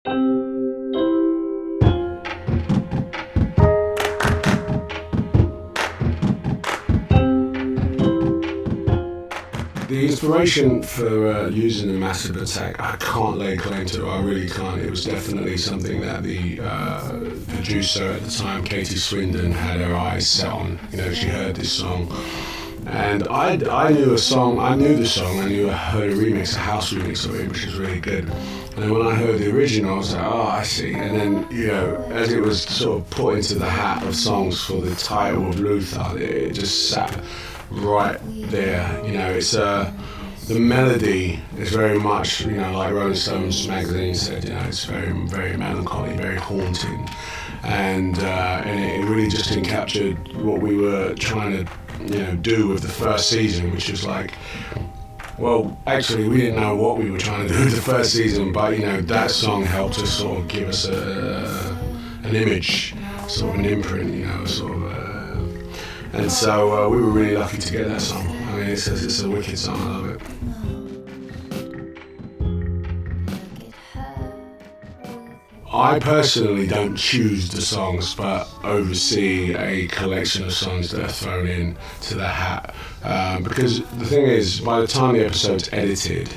The inspiration for using the Massive Attack, I can't lay claim to. I really can't. It was definitely something that the producer at the time, Katie Swindon, had her eyes set on. You know, she heard this song, and I knew the song. I heard a remix, a house remix of it, which was really good. And then when I heard the original, I was like, oh, I see. And then, you know, as it was sort of put into the hat of songs for the title of Luther, it just sat right there. You know, it's the melody is very much, you know, like Rolling Stones magazine said, you know, it's very, very melancholy, very haunting, and it really just captured what we were trying to, you know, do with the first season, which was like, well, actually we didn't know what we were trying to do with the first season, but, you know, that song helped us sort of give us an image, sort of an imprint, you know, sort of. And so we were really lucky to get that song. I mean, it's a wicked song, I love it. I personally don't choose the songs, but oversee a collection of songs that are thrown in to the hat. Because the thing is, by the time the episode's edited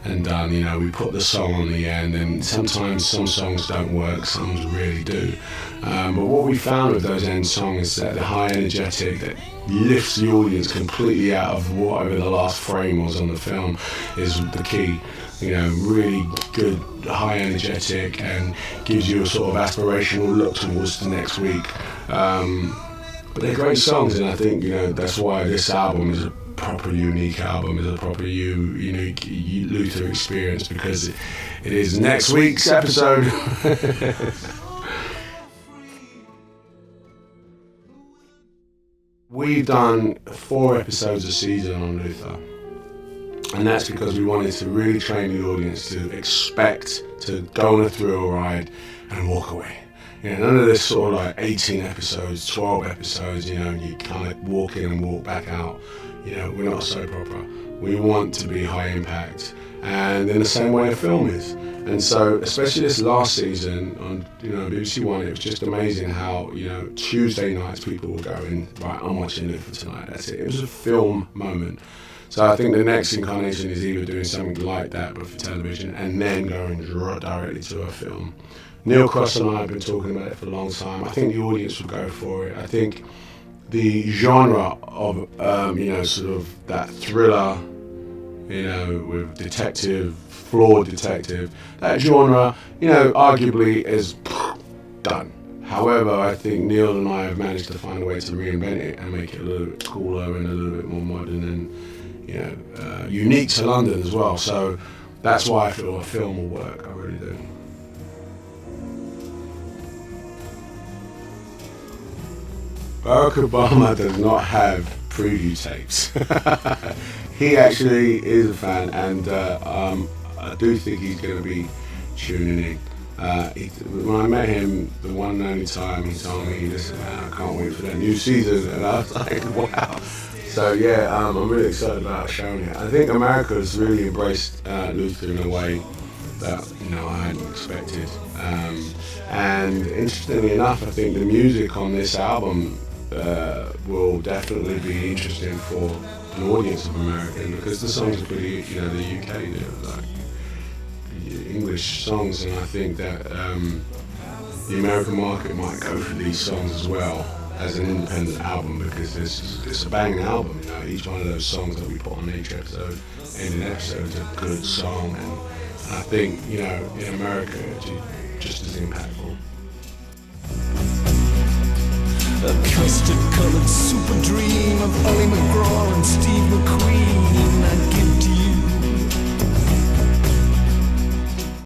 and done, you know, we put the song on the end, and sometimes some songs don't work, some really do. But what we found with those end songs is that the high energetic that lifts the audience completely out of whatever the last frame was on the film is the key. You know, really good, high energetic, and gives you a sort of aspirational look towards the next week. But they're great songs, and I think, you know, that's why this album is a proper unique album, is a proper unique Luther experience, because it is next week's episode. We've done 4 episodes a season on Luther, and that's because we wanted to really train the audience to expect to go on a thrill ride and walk away. You know, none of this sort of like 18 episodes, 12 episodes, you know, you kind of walk in and walk back out. You know, we're not a soap opera. We want to be high impact, and in the same way a film is. And so, especially this last season on, you know, BBC One, it was just amazing how, you know, Tuesday nights people were going, right, I'm watching Luther tonight, that's it. It was a film moment. So I think the next incarnation is either doing something like that, but for television, and then going directly to a film. Neil Cross and I have been talking about it for a long time. I think the audience will go for it. I think the genre of, you know, sort of that thriller, you know, with detective, flawed detective, that genre, you know, arguably is done. However, I think Neil and I have managed to find a way to reinvent it and make it a little bit cooler and a little bit more modern and, you know, unique to London as well. So that's why I feel a film will work, I really do. Barack Obama does not have preview tapes. He actually is a fan, and I do think he's going to be tuning in. When I met him the one and only time, he told me, listen man, I can't wait for that new season, and I was like, wow. So yeah, I'm really excited about showing it. I think America's really embraced Luther in a way that, you know, I hadn't expected. And interestingly enough, I think the music on this album will definitely be interesting for an audience of American, because the songs are pretty, you know, the UK, you know, like English songs, and I think that the American market might go for these songs as well as an independent album, because it's a banging album, you know. Each one of those songs that we put on each episode, in an episode, is a good song, and I think, you know, in America it's just as impactful. A custard-colored soup